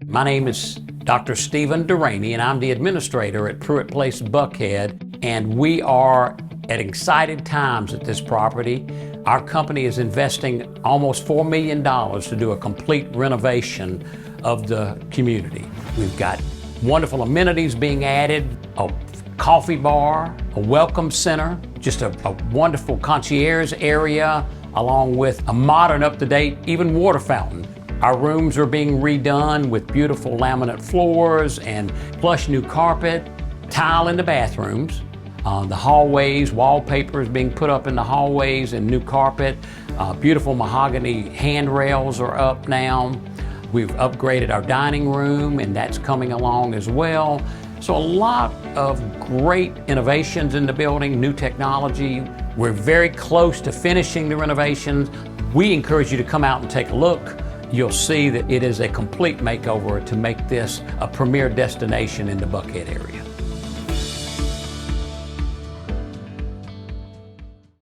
My name is Dr. Stephen Deraney, and I'm the administrator at PruittPlace Buckhead, and we are at excited times at this property. Our company is investing almost $4 million to do a complete renovation of the community. We've got wonderful amenities being added, a coffee bar, a welcome center, just a wonderful concierge area, along with a modern, up-to-date, even water fountain. Our rooms are being redone with beautiful laminate floors and plush new carpet, tile in the bathrooms. The hallways, wallpaper is being put up in the hallways and new carpet. Beautiful mahogany handrails are up now. We've upgraded our dining room, and that's coming along as well. So a lot of great innovations in the building, new technology. We're very close to finishing the renovations. We encourage you to come out and take a look. You'll see that it is a complete makeover to make this a premier destination in the Buckhead area.